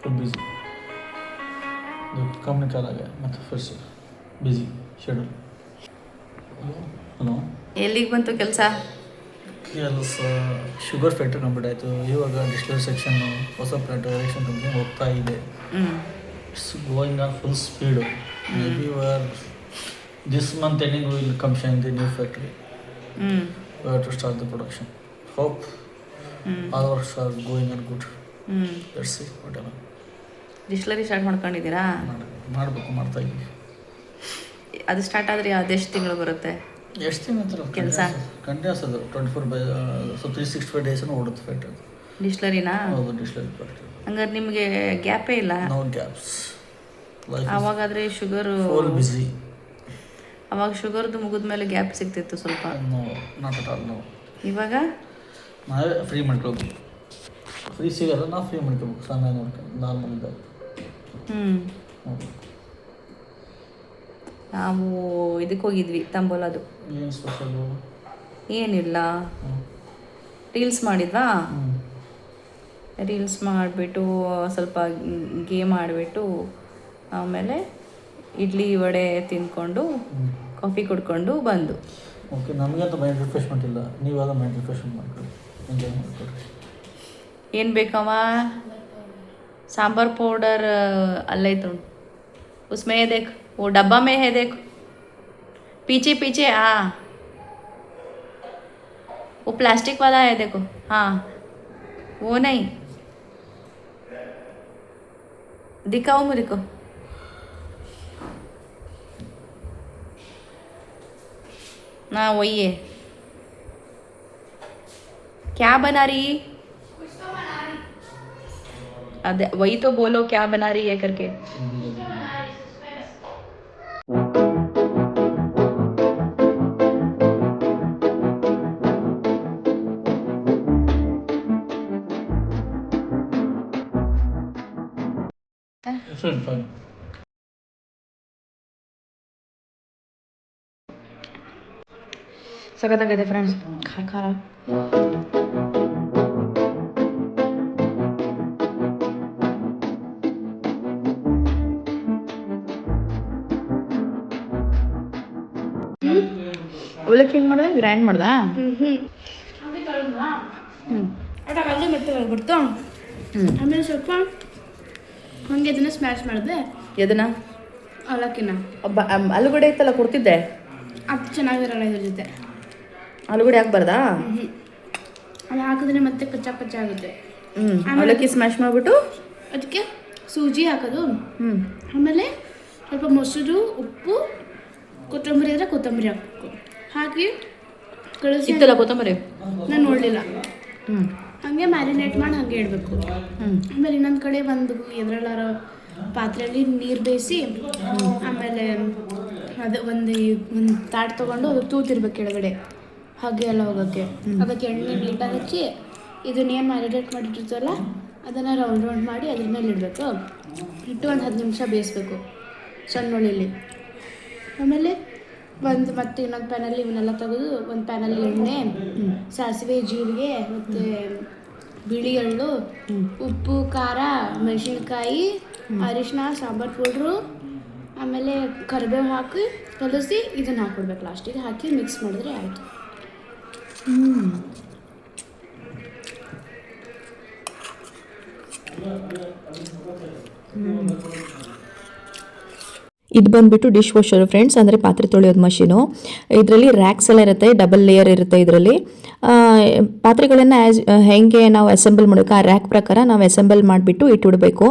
Full busy company चाल गया मतलब फिर से बिजी शेड्यूल ಹಲೋ ಎಲ್ಲಿಗೆ ಬಂತು ಕೆಲಸ? ಕೆಲಸ ಶುಗರ್ ಫ್ಯಾಕ್ಟ್ರಿ ಕಂಪ್ಲೀಟ್ ಆಯಿತು. ಇವಾಗ ಡಿಸ್ಟಿಲರಿ ಸೆಕ್ಷನ್ನು ಹೊಸ ಪ್ಲಾಂಟ್ ಎಲೆಕ್ಷನ್ ಕಂಪ್ನಿ ಹೋಗ್ತಾ ಇದೆ. It's going on full speed. May be this month ending will commission the new factory. We have to start the production. Hope all works are going on good. Let's see whatever. Distillery start ಮಾಡ್ಕೊಂಡಿದ್ದೀರಾ? ಮಾಡಬೇಕು, ಮಾಡ್ತಾ ಇದ್ದೀವಿ. ಅದು start ಆದರೆ ಅದೆಷ್ಟು ತಿಂಗಳು ಬರುತ್ತೆ? ಎಷ್ಟು ತಿಂಗಳು ಕೆಲಸ? ಕಂಟಿನ್ಯೂಸ್ ಅದು 365 ಡೇಸ್ ಓಡುತ್ತೆ ಫ್ಯಾಕ್ಟ್ರಿ. ಡಿಸ್ಟಿಲರಿನಾ? ಹೌದು, ಡಿಸ್ಟಿಲರಿ ಫ್ಯಾಕ್ಟ್ರಿ. ಹಂಗಾರೆ ನಿಮಗೆ ಗ್ಯಾಪೇ ಇಲ್ಲ? No gaps. ಆವಾಗಾದರೆ ಶುಗರು ಫುಲ್ ಬಿಸಿ. ಅವಾಗ ಶುಗರ್ದು ಮುಗಿದ ಮೇಲೆ ಗ್ಯಾಪ್ ಸಿಗ್ತಿತ್ತು ಸ್ವಲ್ಪ? No, not at all. No. ಇವಾಗ ನಾವೇ ಫ್ರೀ ಮಾಡ್ಕೊಳ್ಬೇಕು. ಫ್ರೀ ಸಿಗಲ್ಲ, ನಾವು ಫ್ರೀ ಮಾಡ್ಕೋಬೇಕು. ಸಮಯ ನೋಡ್ಕೊಂಡು ನಾರ್ಮಲ್ ಇದ್ದಾಗ. ನಾವು ಇದಕ್ಕೆ ಹೋಗಿದ್ವಿ, ತಂಬೋಲದು. ಏನು ಸ್ಪೆಷಲು? ಏನಿಲ್ಲ, ರೀಲ್ಸ್ ಮಾಡಿದ್ವಾ. ರೀಲ್ಸ್ ಮಾಡಿಬಿಟ್ಟು ಸ್ವಲ್ಪ ಗೇಮ್ ಆಡಿಬಿಟ್ಟು ಆಮೇಲೆ ಇಡ್ಲಿ ವಡೆ ತಿಂದ್ಕೊಂಡು ಕಾಫಿ ಕುಡ್ಕೊಂಡು ಬಂದು. ಓಕೆ, ನಮಗಂತೂ ಮೈಂಡ್ ರಿಫ್ರೆಶ್ಮೆಂಟ್ ಇಲ್ಲ. ನೀವಾಗ ಮೈಂಡ್ ರಿಫ್ರೆಶ್ಮೆಂಟ್ ಮಾಡ್ಕೊಳ್ಳಿ, ಎಂಜಾಯ್ ಮಾಡ್ಕೊಳ್ಳಿ. ಏನು ಬೇಕವ? सांबर पाउडर अल्लाइतु उसमें है, देख वो डब्बा में है, देख पीछे पीछे। हाँ, वो प्लास्टिक वाला है, देखो। हाँ, वो नहीं, दिखाओ मेरे को। ना वही है। क्या बना रही? अरे वही तो बोलो, क्या बना रही है करके। ಸಖತ್ತಾಗಿದೆ ಫ್ರೆಂಡ್ಸ್, ಖಾರ. ಅವಲಕ್ಕಿ ಹೆಂಗೆ ಮಾಡಿದೆ? ಗ್ರೈಂಡ್ ಮಾಡ್ದಾ? ಅದಾಗಲ್ಲಿ ಮತ್ತೆ ಹೋಗ್ಬಿಡ್ತು. ಆಮೇಲೆ ಸ್ವಲ್ಪ ಹಾಗೆ ಅದನ್ನು ಸ್ಮ್ಯಾಶ್ ಮಾಡಿದೆ. ಎದನ್ನ? ಅವಲಕ್ಕಿನ. ಆಲೂಗಡ್ಡೆ ಇತ್ತಲ್ಲ, ಕೊಡ್ತಿದ್ದೆ. ಅದು ಚೆನ್ನಾಗಿರಲ್ಲ ಇದ್ರ ಜೊತೆ. ಆಲೂಗಡ್ಡೆ ಹಾಕ್ಬಾರ್ದಾ? ಅದು ಹಾಕಿದ್ರೆ ಮತ್ತೆ ಕಚ್ಚಾ ಕಚ್ಚಾ ಆಗುತ್ತೆ. ಅವಲಕ್ಕಿ ಸ್ಮ್ಯಾಶ್ ಮಾಡಿಬಿಟ್ಟು ಅದಕ್ಕೆ ಸೂಜಿ ಹಾಕೋದು. ಆಮೇಲೆ ಸ್ವಲ್ಪ ಮೊಸರು, ಉಪ್ಪು, ಕೊತ್ತಂಬರಿ ಅಂದರೆ ಕೊತ್ತಂಬರಿ ಹಾಕಬೇಕು. ಹಾಕಿ ಕಳಿಸಿ. ಇತ್ತಲ್ಲ ಕೊತ್ತಂಬರಿ? ನಾನು ನೋಡಲಿಲ್ಲ. ಹಾಗೆ ಮ್ಯಾರಿನೇಟ್ ಮಾಡಿ ಹಾಗೆ ಇಡಬೇಕು. ಆಮೇಲೆ ಇನ್ನೊಂದು ಕಡೆ ಒಂದು ಎದ್ರಲ್ಲಾರ ಪಾತ್ರೆಯಲ್ಲಿ ನೀರು ಬೇಯಿಸಿ, ಆಮೇಲೆ ಅದು ಒಂದು ತಾಟ್ ತೊಗೊಂಡು ಅದು ತೂತಿರ್ಬೇಕು ಕೆಳಗಡೆ, ಹಾಗೆ ಎಲ್ಲ ಹೋಗೋಕ್ಕೆ. ಅದಕ್ಕೆ ಎಣ್ಣೆ ನೀಟಾಗಿ ಹಚ್ಚಿ ಇದನ್ನೇನು ಮ್ಯಾರಿನೇಟ್ ಮಾಡಿಟ್ಟಿರ್ತಲ್ಲ ಅದನ್ನು ರೌಂಡ್ ರೌಂಡ್ ಮಾಡಿ ಅದ್ರ ಮೇಲೆ ಇಡಬೇಕು. ಇಟ್ಟು ಒಂದು 10 ನಿಮಿಷ ಬೇಯಿಸ್ಬೇಕು ಸಣ್ಣ ಒಲೆಯಲ್ಲಿ. ಆಮೇಲೆ ಮತ್ತೆ ಇನ್ನೊಂದು ಪ್ಯಾನಲ್ಲಿ ಇವನ್ನೆಲ್ಲ ತೆಗೆದು ಒಂದು ಪ್ಯಾನಲ್ಲಿ ಎಣ್ಣೆ, ಸಾಸಿವೆ, ಜೀರಿಗೆ ಮತ್ತು ಬಿಳಿ ಎಳ್ಳು, ಉಪ್ಪು, ಖಾರ, ಮೆಣಸಿನ್ಕಾಯಿ, ಅರಿಶಿನ, ಸಾಂಬಾರು ಪೌಡ್ರು, ಆಮೇಲೆ ಕರಿಬೇವು ಹಾಕಿ ಕಲಸಿ ಇದನ್ನು ಹಾಕ್ಬಿಡ್ಬೇಕು. ಲಾಸ್ಟಿಗೆ ಹಾಕಿ ಮಿಕ್ಸ್ ಮಾಡಿದ್ರೆ ಆಯಿತು. ಇದು ಬಂದುಬಿಟ್ಟು ಡಿಶ್ ವಾಷರ್ ಫ್ರೆಂಡ್ಸ್, ಅಂದರೆ ಪಾತ್ರೆ ತೊಳೆಯೋದು ಮಷೀನು. ಇದರಲ್ಲಿ ರ್ಯಾಕ್ಸ್ ಎಲ್ಲ ಇರುತ್ತೆ, ಡಬಲ್ ಲೇಯರ್ ಇರುತ್ತೆ. ಇದರಲ್ಲಿ ಪಾತ್ರೆಗಳನ್ನು ಹೇಗೆ ನಾವು ಅಸೆಂಬಲ್ ಮಾಡಬೇಕು, ಆ ರ್ಯಾಕ್ ಪ್ರಕಾರ ನಾವು ಅಸೆಂಬಲ್ ಮಾಡಿಬಿಟ್ಟು ಇಟ್ಬಿಡಬೇಕು.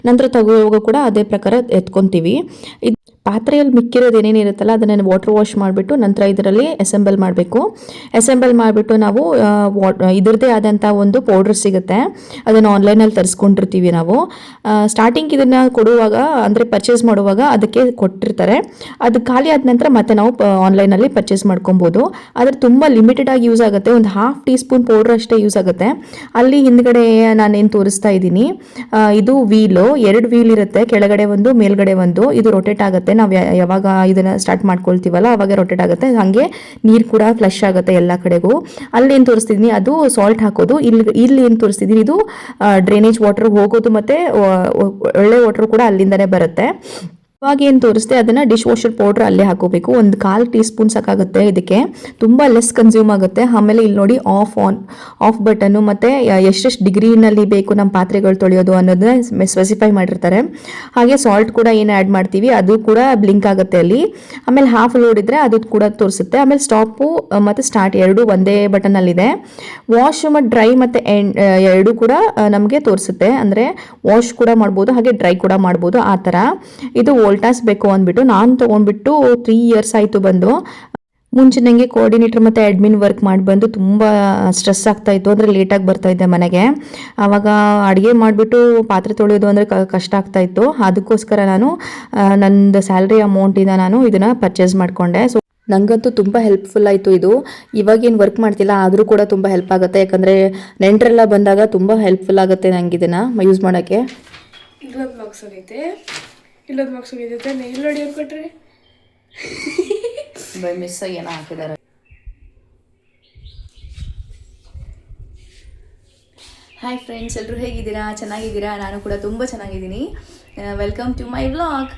ನಂತರ ತಗೋವಾಗ ಕೂಡ ಅದೇ ಪ್ರಕಾರ ಎತ್ಕೊತೀವಿ. ಪಾತ್ರೆಯಲ್ಲಿ ಮಿಕ್ಕಿರೋದು ಏನೇನಿರುತ್ತಲ್ಲ ಅದನ್ನು ವಾಟರ್ ವಾಶ್ ಮಾಡಿಬಿಟ್ಟು ನಂತರ ಇದರಲ್ಲಿ ಅಸೆಂಬಲ್ ಮಾಡಬೇಕು. ಅಸೆಂಬಲ್ ಮಾಡಿಬಿಟ್ಟು ನಾವು ಇದರದ್ದೇ ಆದಂಥ ಒಂದು ಪೌಡ್ರ್ ಸಿಗುತ್ತೆ, ಅದನ್ನು ಆನ್ಲೈನಲ್ಲಿ ತರಿಸ್ಕೊಂಡಿರ್ತೀವಿ ನಾವು. ಸ್ಟಾರ್ಟಿಂಗ್ ಇದನ್ನು ಕೊಡುವಾಗ, ಅಂದರೆ ಪರ್ಚೇಸ್ ಮಾಡುವಾಗ ಅದಕ್ಕೆ ಕೊಟ್ಟಿರ್ತಾರೆ. ಅದು ಖಾಲಿ ಆದ ನಂತರ ಮತ್ತೆ ನಾವು ಆನ್ಲೈನಲ್ಲಿ ಪರ್ಚೇಸ್ ಮಾಡ್ಕೊಬೋದು. ಆದರೆ ತುಂಬ ಲಿಮಿಟೆಡ್ ಆಗಿ ಯೂಸ್ ಆಗುತ್ತೆ, ಒಂದು 1/2 ಟೀಸ್ಪೂನ್ ಪೌಡ್ರ್ ಅಷ್ಟೇ ಯೂಸ್ ಆಗುತ್ತೆ. ಅಲ್ಲಿ ಹಿಂದ್ಗಡೆ ನಾನೇನು ತೋರಿಸ್ತಾ ಇದ್ದೀನಿ, ಇದು ವೀಲು, 2 ವೀಲ್ ಇರುತ್ತೆ, ಕೆಳಗಡೆ ಒಂದು ಮೇಲ್ಗಡೆ ಒಂದು. ಇದು ರೊಟೇಟ್ ಆಗುತ್ತೆ. ನಾವು ಯಾವಾಗ ಇದನ್ನು ಸ್ಟಾರ್ಟ್ ಮಾಡ್ಕೊಳ್ತೀವಲ್ಲ ಅವಾಗ ರೊಟೇಟ್ ಆಗುತ್ತೆ, ಹಾಗೆ ನೀರು ಕೂಡ ಫ್ಲಶ್ ಆಗುತ್ತೆ ಎಲ್ಲ ಕಡೆಗೂ. ಅಲ್ಲಿ ಏನು ತೋರಿಸ್ತಿದ್ದೀನಿ ಅದು ಸಾಲ್ಟ್ ಹಾಕೋದು, ಇಲ್ಲಿ ಏನು ತೋರಿಸ್ತಿದ್ದೀನಿ ಇದು ಡ್ರೈನೇಜ್ ವಾಟರ್ ಹೋಗೋದು ಮತ್ತು ಒಳ್ಳೆ ವಾಟರ್ ಕೂಡ ಅಲ್ಲಿಂದನೇ ಬರುತ್ತೆ. ಇವಾಗ ಏನು ತೋರಿಸ್ತೆ ಅದನ್ನು ಡಿಶ್ ವಾಷರ್ ಪೌಡ್ರ್ ಅಲ್ಲೇ ಹಾಕೋಬೇಕು. ಒಂದು 1/4 ಟೀ ಸ್ಪೂನ್ ಸಾಕಾಗುತ್ತೆ, ಇದಕ್ಕೆ ತುಂಬ ಲೆಸ್ ಕನ್ಸ್ಯೂಮ್ ಆಗುತ್ತೆ. ಆಮೇಲೆ ಇಲ್ಲಿ ನೋಡಿ ಆಫ್ ಬಟನ್ನು ಮತ್ತು ಎಷ್ಟೆಷ್ಟು ಡಿಗ್ರಿನಲ್ಲಿ ಬೇಕು ನಮ್ಮ ಪಾತ್ರೆಗಳು ತೊಳೆಯೋದು ಅನ್ನೋದನ್ನ ಸ್ಪೆಸಿಫೈ ಮಾಡಿರ್ತಾರೆ. ಹಾಗೆ ಸಾಲ್ಟ್ ಕೂಡ ಏನು ಆ್ಯಡ್ ಮಾಡ್ತೀವಿ ಅದು ಕೂಡ ಬ್ಲಿಂಕ್ ಆಗುತ್ತೆ ಅಲ್ಲಿ. ಆಮೇಲೆ ಹಾಫ್ ಲೋಡ್ ಇದ್ದರೆ ಅದು ಕೂಡ ತೋರಿಸುತ್ತೆ. ಆಮೇಲೆ ಸ್ಟಾಪು ಮತ್ತು ಸ್ಟಾರ್ಟ್ ಎರಡೂ ಒಂದೇ ಬಟನಲ್ಲಿದೆ. ವಾಶ್ ಮತ್ತು ಡ್ರೈ ಮತ್ತು ಎರಡೂ ಕೂಡ ನಮಗೆ ತೋರಿಸುತ್ತೆ, ಅಂದರೆ ವಾಶ್ ಕೂಡ ಮಾಡ್ಬೋದು ಹಾಗೆ ಡ್ರೈ ಕೂಡ ಮಾಡ್ಬೋದು ಆ ಥರ. ಇದು ವೋಲ್ಟಾಸ್ ಬೇಕು ಅಂದ್ಬಿಟ್ಟು ನಾನು ತೊಗೊಂಡ್ಬಿಟ್ಟು 3 ಇಯರ್ಸ್ ಆಯಿತು ಬಂದು. ಮುಂಚೆ ನನಗೆ ಕೋಆರ್ಡಿನೇಟರ್ ಮತ್ತು ಅಡ್ಮಿನ್ ವರ್ಕ್ ಮಾಡಿ ಬಂದು ತುಂಬ ಸ್ಟ್ರೆಸ್ ಆಗ್ತಾಯಿತ್ತು, ಅಂದರೆ ಲೇಟಾಗಿ ಬರ್ತಾಯಿದ್ದೆ ಮನೆಗೆ. ಆವಾಗ ಅಡುಗೆ ಮಾಡಿಬಿಟ್ಟು ಪಾತ್ರೆ ತೊಳೆಯೋದು ಅಂದರೆ ಕಷ್ಟ ಆಗ್ತಾಯಿತ್ತು. ಅದಕ್ಕೋಸ್ಕರ ನಾನು ನಂದು ಸ್ಯಾಲ್ರಿ ಅಮೌಂಟಿಂದ ನಾನು ಇದನ್ನು ಪರ್ಚೇಸ್ ಮಾಡಿಕೊಂಡೆ. ಸೊ ನನಗಂತೂ ತುಂಬ ಹೆಲ್ಪ್ಫುಲ್ ಆಯಿತು ಇದು. ಇವಾಗೇನು ವರ್ಕ್ ಮಾಡ್ತಿಲ್ಲ ಆದರೂ ಕೂಡ ತುಂಬ ಹೆಲ್ಪ್ ಆಗುತ್ತೆ, ಯಾಕಂದರೆ ನೆಂಟರೆಲ್ಲ ಬಂದಾಗ ತುಂಬ ಹೆಲ್ಪ್ಫುಲ್ ಆಗುತ್ತೆ ನನಗೆ ಇದನ್ನು ಯೂಸ್ ಮಾಡೋಕ್ಕೆ. ಇಲ್ಲೊಂದು ಬಾಕ್ಸ್ ಆಗೈತೆ, ಇಲ್ಲೊಂದು ಬಾಕ್ಸ್ ಆಗೈತೆ, ನೈಲ್ ನೋಡಿ ಕೊಟ್ರಿ ಬೈ ಮಿಸ್ ಏನೋ ಹಾಕಿದ್ದಾರೆ. ಹಾಯ್ ಫ್ರೆಂಡ್ಸ್, ಎಲ್ಲರೂ ಹೇಗಿದ್ದೀರಾ? ಚೆನ್ನಾಗಿದ್ದೀರಾ? ನಾನು ಕೂಡ ತುಂಬ ಚೆನ್ನಾಗಿದ್ದೀನಿ. Welcome to my vlog.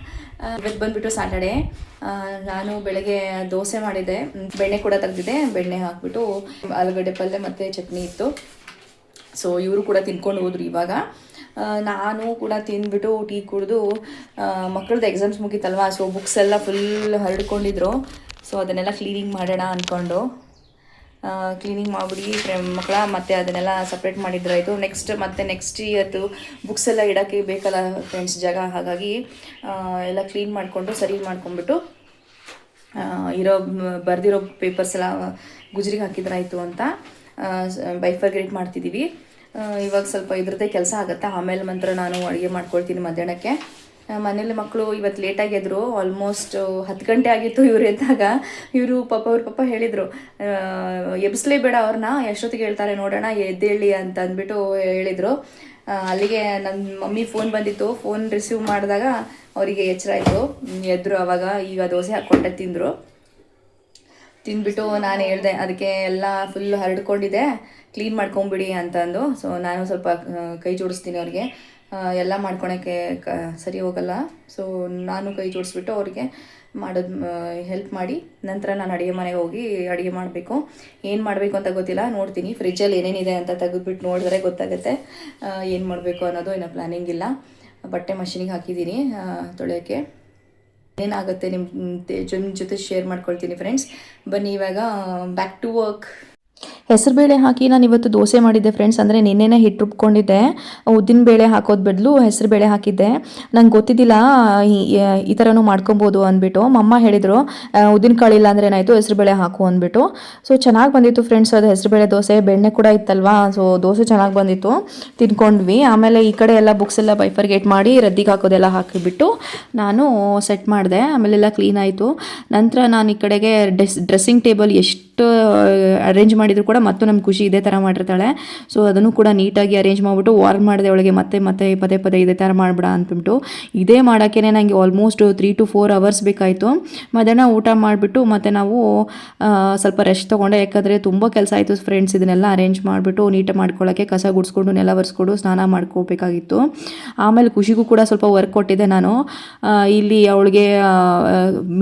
ಇವತ್ತು ಬಂದುಬಿಟ್ಟು ಸ್ಯಾಟರ್ಡೇ. ನಾನು ಬೆಳಗ್ಗೆ ದೋಸೆ ಮಾಡಿದ್ದೆ, ಬೆಣ್ಣೆ ಕೂಡ ತೆಗೆದಿದ್ದೆ. ಬೆಣ್ಣೆ ಹಾಕಿಬಿಟ್ಟು ಆಲೂಗಡ್ಡೆ ಪಲ್ಯ ಮತ್ತು ಚಟ್ನಿ ಇತ್ತು. ಸೊ ಇವರು ಕೂಡ ತಿನ್ಕೊಂಡು ಹೋದ್ರು. ಇವಾಗ ನಾನು ಕೂಡ ತಿಂದ್ಬಿಟ್ಟು ಟೀ ಕುಡಿದು, ಮಕ್ಕಳದ್ದು ಎಕ್ಸಾಮ್ಸ್ ಮುಗೀತಲ್ವಾ, ಸೊ ಬುಕ್ಸ್ ಎಲ್ಲ ಫುಲ್ ಹರಡ್ಕೊಂಡಿದ್ರು. ಸೊ ಅದನ್ನೆಲ್ಲ ಕ್ಲೀನಿಂಗ್ ಮಾಡೋಣ ಅಂದ್ಕೊಂಡು ಕ್ಲೀನಿಂಗ್ ಮಾಡಿಬಿಡಿ ಮಕ್ಕಳ, ಮತ್ತು ಅದನ್ನೆಲ್ಲ ಸಪ್ರೇಟ್ ಮಾಡಿದ್ರಾಯಿತು. ನೆಕ್ಸ್ಟ್ ಇಯರ್ದು ಬುಕ್ಸ್ ಎಲ್ಲ ಇಡೋಕ್ಕೆ ಬೇಕಲ್ಲ ಫ್ರೆಂಡ್ಸ್ ಜಾಗ, ಹಾಗಾಗಿ ಎಲ್ಲ ಕ್ಲೀನ್ ಮಾಡಿಕೊಂಡು ಸರಿ ಮಾಡ್ಕೊಂಡ್ಬಿಟ್ಟು ಬರೆದಿರೋ ಪೇಪರ್ಸ್ ಎಲ್ಲ ಗುಜ್ರಿಗೆ ಹಾಕಿದ್ರಾಯಿತು ಅಂತ ಬೈಫರ್ಗ್ರೇಟ್ ಮಾಡ್ತಿದ್ದೀವಿ. ಇವಾಗ ಸ್ವಲ್ಪ ಇದ್ರದ್ದೇ ಕೆಲಸ ಆಗುತ್ತೆ. ಆಮೇಲೆ ಮಾತ್ರ ನಾನು ಅಡುಗೆ ಮಾಡ್ಕೊಳ್ತೀನಿ ಮಧ್ಯಾಹ್ನಕ್ಕೆ. ಮನೇಲಿ ಮಕ್ಕಳು ಇವತ್ತು ಲೇಟಾಗಿ ಎದ್ರು, ಆಲ್ಮೋಸ್ಟ್ 10 ಗಂಟೆ ಆಗಿತ್ತು ಇವ್ರು ಎದ್ದಾಗ. ಅವ್ರ ಪಾಪ ಹೇಳಿದರು, ಎಬ್ಬಿಸ್ಲೇಬೇಡ ಅವ್ರನ್ನ, ಎಷ್ಟೊತ್ತಿಗೆ ಹೇಳ್ತಾರೆ ನೋಡೋಣ, ಎದ್ದೇಳಿ ಅಂತ ಅಂದ್ಬಿಟ್ಟು ಹೇಳಿದರು. ಅಲ್ಲಿಗೆ ನನ್ನ ಮಮ್ಮಿ ಫೋನ್ ಬಂದಿತ್ತು. ಫೋನ್ ರಿಸೀವ್ ಮಾಡಿದಾಗ ಅವರಿಗೆ ಎಚ್ಚರ ಆಯಿತು, ಎದ್ರು. ಆವಾಗ ಈಗ ದೋಸೆ ಹಾಕ್ಕೊಂಡೆ ತಿಂದ್ಬಿಟ್ಟು ನಾನು ಹೇಳಿದೆ, ಅದಕ್ಕೆ ಎಲ್ಲ ಫುಲ್ ಹರಡ್ಕೊಂಡಿದೆ, ಕ್ಲೀನ್ ಮಾಡ್ಕೊಂಬಿಡಿ ಅಂತಂದು. ಸೊ ನಾನು ಸ್ವಲ್ಪ ಕೈ ಜೋಡಿಸ್ತೀನಿ ಅವ್ರಿಗೆ, ಎಲ್ಲ ಮಾಡ್ಕೊಳಕ್ಕೆ ಸರಿ ಹೋಗಲ್ಲ. ಸೊ ನಾನು ಕೈ ಜೋಡಿಸ್ಬಿಟ್ಟು ಅವ್ರಿಗೆ ಮಾಡೋದು ಹೆಲ್ಪ್ ಮಾಡಿ ನಂತರ ನಾನು ಅಡುಗೆ ಮನೆಗೆ ಹೋಗಿ ಅಡುಗೆ ಮಾಡಬೇಕು. ಏನು ಮಾಡಬೇಕು ಅಂತ ಗೊತ್ತಿಲ್ಲ, ನೋಡ್ತೀನಿ. ಫ್ರಿಜ್ಜಲ್ಲಿ ಏನೇನಿದೆ ಅಂತ ತೆಗೆದುಬಿಟ್ಟು ನೋಡಿದ್ರೆ ಗೊತ್ತಾಗುತ್ತೆ ಏನು ಮಾಡಬೇಕು ಅನ್ನೋದು. ಇನ್ನೂ ಪ್ಲ್ಯಾನಿಂಗ್ ಇಲ್ಲ. ಬಟ್ಟೆ ಮಷಿನಿಗೆ ಹಾಕಿದ್ದೀನಿ ತೊಳೆಯೋಕ್ಕೆ. ಏನಾಗುತ್ತೆ ನಿಮ್ಮ ಜೊತೆ ಶೇರ್ ಮಾಡ್ಕೊಳ್ತೀನಿ ಫ್ರೆಂಡ್ಸ್. ಬನ್ನಿ ಇವಾಗ ಬ್ಯಾಕ್ ಟು ವರ್ಕ್. ಹೆಸರುಬೇಳೆ ಹಾಕಿ ನಾನು ಇವತ್ತು ದೋಸೆ ಮಾಡಿದ್ದೆ ಫ್ರೆಂಡ್ಸ್. ಅಂದರೆ ನಿನ್ನೆನೇ ಹಿಟ್ಟು ರುಬ್ಕೊಂಡಿದ್ದೆ, ಉದ್ದಿನ ಬೇಳೆ ಹಾಕೋದು ಬದಲು ಹೆಸರುಬೇಳೆ ಹಾಕಿದ್ದೆ. ನಂಗೆ ಗೊತ್ತಿದ್ದಿಲ್ಲ ಈ ಥರನೂ ಮಾಡ್ಕೊಬೋದು ಅಂದ್ಬಿಟ್ಟು. ಮಮ್ಮ ಹೇಳಿದರು ಉದ್ದಿನ ಕಾಳು ಇಲ್ಲ ಅಂದರೆ ಏನಾಯಿತು ಹೆಸರುಬೇಳೆ ಹಾಕು ಅಂದ್ಬಿಟ್ಟು. ಸೊ ಚೆನ್ನಾಗಿ ಬಂದಿತ್ತು ಫ್ರೆಂಡ್ಸ್ ಅದು ಹೆಸರುಬೇಳೆ ದೋಸೆ. ಬೆಣ್ಣೆ ಕೂಡ ಇತ್ತಲ್ವಾ, ಸೊ ದೋಸೆ ಚೆನ್ನಾಗಿ ಬಂದಿತ್ತು, ತಿನ್ಕೊಂಡ್ವಿ. ಆಮೇಲೆ ಈ ಕಡೆ ಎಲ್ಲ ಬುಕ್ಸ್ ಎಲ್ಲ ಬೈಫರ್ಗೇಟ್ ಮಾಡಿ ರದ್ದಿಗೆ ಹಾಕೋದೆಲ್ಲ ಹಾಕಿಬಿಟ್ಟು ನಾನು ಸೆಟ್ ಮಾಡಿದೆ. ಆಮೇಲೆಲ್ಲ ಕ್ಲೀನ್ ಆಯಿತು. ನಂತರ ನಾನು ಈ ಕಡೆಗೆ ಡ್ರೆಸ್ಸಿಂಗ್ ಟೇಬಲ್ ಎಷ್ಟು ಅರೇಂಜ್ ಮಾಡಿದ್ರು ಕೂಡ ಮತ್ತು ನಮ್ಗೆ ಖುಷಿ ಇದೇ ಥರ ಮಾಡಿರ್ತಾಳೆ. ಸೊ ಅದನ್ನು ಕೂಡ ನೀಟಾಗಿ ಅರೇಂಜ್ ಮಾಡಿಬಿಟ್ಟು ವಾರ್ನ್ ಮಾಡಿದೆ ಅವಳಿಗೆ, ಮತ್ತೆ ಪದೇ ಇದೇ ಥರ ಮಾಡಿಬಿಡ ಅಂದ್ಬಿಟ್ಟು. ಇದೇ ಮಾಡೋಕ್ಕೆ ನನಗೆ ಆಲ್ಮೋಸ್ಟ್ 3 to 4 hours ಬೇಕಾಯಿತು. ಮಧ್ಯಾಹ್ನ ಊಟ ಮಾಡಿಬಿಟ್ಟು ಮತ್ತು ನಾವು ಸ್ವಲ್ಪ ರೆಸ್ಟ್ ತೊಗೊಂಡೆ, ಯಾಕಂದರೆ ತುಂಬ ಕೆಲಸ ಆಯಿತು ಫ್ರೆಂಡ್ಸ್. ಇದನ್ನೆಲ್ಲ ಅರೇಂಜ್ ಮಾಡಿಬಿಟ್ಟು ನೀಟಾಗಿ ಮಾಡ್ಕೊಳ್ಳೋಕ್ಕೆ, ಕಸ ಗುಡಿಸ್ಕೊಂಡು ನೆಲ ಒರೆಸ್ಕೊಂಡು ಸ್ನಾನ ಮಾಡ್ಕೋಬೇಕಾಗಿತ್ತು. ಆಮೇಲೆ ಖುಷಿಗೂ ಕೂಡ ಸ್ವಲ್ಪ ವರ್ಕ್ ಕೊಟ್ಟಿದ್ದೆ ನಾನು. ಇಲ್ಲಿ ಅವಳಿಗೆ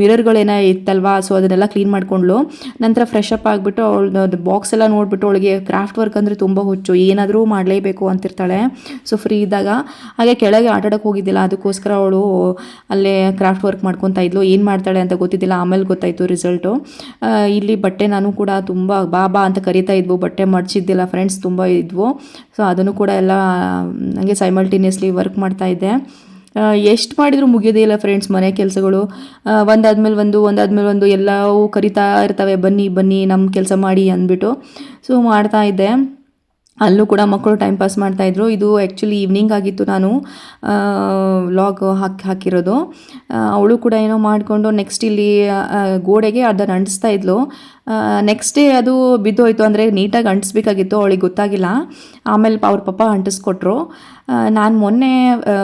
ಮಿರರ್ಗಳೇನೋ ಇತ್ತಲ್ವಾ, ಸೊ ಅದನ್ನೆಲ್ಲ ಕ್ಲೀನ್ ಮಾಡ್ಕೊಂಡ್ಳು. ನಂತರ ಫ್ರೆಶ್ ಅಪ್ ಆಗಿಬಿಟ್ಟು ಅವಳದ್ದು ಬಾಕ್ಸ್ ಎಲ್ಲ ನೋಡಿಬಿಟ್ಟು ಅವಳಿಗೆ ಕ್ರಾಫ್ಟ್ ವರ್ಕ್ ಅಂದರೆ ತುಂಬ ಹುಚ್ಚು, ಏನಾದರೂ ಮಾಡಲೇಬೇಕು ಅಂತಿರ್ತಾಳೆ. ಸೊ ಫ್ರೀ ಇದ್ದಾಗ ಹಾಗೆ ಕೆಳಗೆ ಆಟಾಡೋಕ್ಕೆ ಹೋಗಿದ್ದಿಲ್ಲ, ಅದಕ್ಕೋಸ್ಕರ ಅವಳು ಅಲ್ಲೇ ಕ್ರಾಫ್ಟ್ ವರ್ಕ್ ಮಾಡ್ಕೊತಾ ಇದ್ಲು. ಏನು ಮಾಡ್ತಾಳೆ ಅಂತ ಗೊತ್ತಿದ್ದಿಲ್ಲ, ಆಮೇಲೆ ಗೊತ್ತಾಯಿತು ರಿಸಲ್ಟು. ಇಲ್ಲಿ ಬಟ್ಟೆ ನಾನು ಕೂಡ ತುಂಬ ಬಾ ಅಂತ ಕರಿತಾ ಇದ್ವು, ಬಟ್ಟೆ ಮಡ್ಚಿದ್ದಿಲ್ಲ ಫ್ರೆಂಡ್ಸ್, ತುಂಬ ಇದ್ವು. ಸೊ ಅದನ್ನು ಕೂಡ ಎಲ್ಲ ನನಗೆ ಸೈಮಲ್ಟೇನಿಯಸ್ಲಿ ವರ್ಕ್ ಮಾಡ್ತಾಯಿದ್ದೆ. ಎಷ್ಟು ಮಾಡಿದರೂ ಮುಗಿಯೋದೇ ಇಲ್ಲ ಫ್ರೆಂಡ್ಸ್ ಮನೆ ಕೆಲಸಗಳು. ಒಂದಾದ್ಮೇಲೆ ಒಂದು ಎಲ್ಲವೂ ಕರಿತಾ ಇರ್ತವೆ, ಬನ್ನಿ ನಮ್ಮ ಕೆಲಸ ಮಾಡಿ ಅಂದ್ಬಿಟ್ಟು. ಸೊ ಮಾಡ್ತಾಯಿದ್ದೆ. ಅಲ್ಲೂ ಕೂಡ ಮಕ್ಕಳು ಟೈಮ್ ಪಾಸ್ ಮಾಡ್ತಾಯಿದ್ರು. ಇದು ಆ್ಯಕ್ಚುಲಿ ಈವ್ನಿಂಗ್ ಆಗಿತ್ತು ನಾನು ವ್ಲಾಗ್ ಹಾಕಿರೋದು. ಅವಳು ಕೂಡ ಏನೋ ಮಾಡಿಕೊಂಡು ನೆಕ್ಸ್ಟ್ ಇಲ್ಲಿ ಗೋಡೆಗೆ ಅದನ್ನು ಅಂಟಿಸ್ತಾ ಇದ್ಲು. ನೆಕ್ಸ್ಟ್ ಡೇ ಅದು ಬಿದ್ದೋಯ್ತು, ಅಂದರೆ ನೀಟಾಗಿ ಅಂಟಿಸ್ಬೇಕಾಗಿತ್ತು, ಅವಳಿಗೆ ಗೊತ್ತಾಗಿಲ್ಲ. ಆಮೇಲೆ ಅವ್ರ ಪಪ್ಪ ಅಂಟಿಸ್ಕೊಟ್ರು. ನಾನು ಮೊನ್ನೆ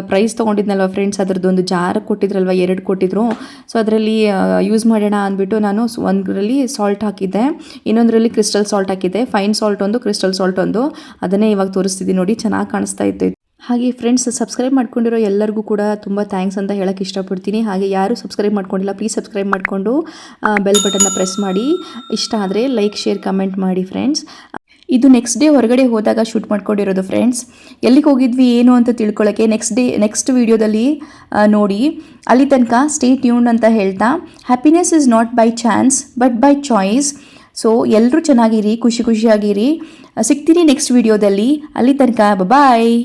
ಪ್ರೈಸ್ ತೊಗೊಂಡಿದ್ನಲ್ವ ಫ್ರೆಂಡ್ಸ್, ಅದರದ್ದೊಂದು ಜಾರ್ ಕೊಟ್ಟಿದ್ರಲ್ವ, 2 ಕೊಟ್ಟಿದ್ರು. ಸೊ ಅದರಲ್ಲಿ ಯೂಸ್ ಮಾಡೋಣ ಅಂದ್ಬಿಟ್ಟು ನಾನು ಒಂದರಲ್ಲಿ ಸಾಲ್ಟ್ ಹಾಕಿದ್ದೆ, ಇನ್ನೊಂದರಲ್ಲಿ ಕ್ರಿಸ್ಟಲ್ ಸಾಲ್ಟ್ ಹಾಕಿದ್ದೆ. ಫೈನ್ ಸಾಲ್ಟ್ ಒಂದು, ಕ್ರಿಸ್ಟಲ್ ಸಾಲ್ಟ್ ಒಂದು. ಅದನ್ನೇ ಇವಾಗ ತೋರಿಸ್ತಿದ್ದೀನಿ ನೋಡಿ, ಚೆನ್ನಾಗಿ ಕಾಣಿಸ್ತಾ ಇತ್ತು. ಹಾಗೆ ಫ್ರೆಂಡ್ಸ್, ಸಬ್ಸ್ಕ್ರೈಬ್ ಮಾಡ್ಕೊಂಡಿರೋ ಎಲ್ಲರಿಗೂ ಕೂಡ ತುಂಬ ಥ್ಯಾಂಕ್ಸ್ ಅಂತ ಹೇಳೋಕ್ಕೆ ಇಷ್ಟಪಡ್ತೀನಿ. ಹಾಗೆ ಯಾರು ಸಬ್ಸ್ಕ್ರೈಬ್ ಮಾಡ್ಕೊಂಡಿಲ್ಲ ಪ್ಲೀಸ್ ಸಬ್ಸ್ಕ್ರೈಬ್ ಮಾಡಿಕೊಂಡು ಬೆಲ್ ಬಟನ್ನ ಪ್ರೆಸ್ ಮಾಡಿ. ಇಷ್ಟ ಆದರೆ ಲೈಕ್, ಶೇರ್, ಕಮೆಂಟ್ ಮಾಡಿ ಫ್ರೆಂಡ್ಸ್. ಇದು ನೆಕ್ಸ್ಟ್ ಡೇ ಹೊರಗಡೆ ಹೋದಾಗ ಶೂಟ್ ಮಾಡ್ಕೊಂಡಿರೋದು ಫ್ರೆಂಡ್ಸ್. ಎಲ್ಲಿಗೆ ಹೋಗಿದ್ವಿ ಏನು ಅಂತ ತಿಳ್ಕೊಳ್ಳೋಕ್ಕೆ ನೆಕ್ಸ್ಟ್ ವೀಡಿಯೋದಲ್ಲಿ ನೋಡಿ. ಅಲ್ಲಿ ತನಕ ಸ್ಟೇ ಟ್ಯೂನ್ಡ್ ಅಂತ ಹೇಳ್ತಾ, happiness is not by chance but by choice. So ಎಲ್ಲರೂ ಚೆನ್ನಾಗಿರಿ, ಖುಷಿಯಾಗಿರಿ. ಸಿಗ್ತೀನಿ ನೆಕ್ಸ್ಟ್ ವೀಡಿಯೋದಲ್ಲಿ. ಅಲ್ಲಿ ತನಕ ಬಾಯ್.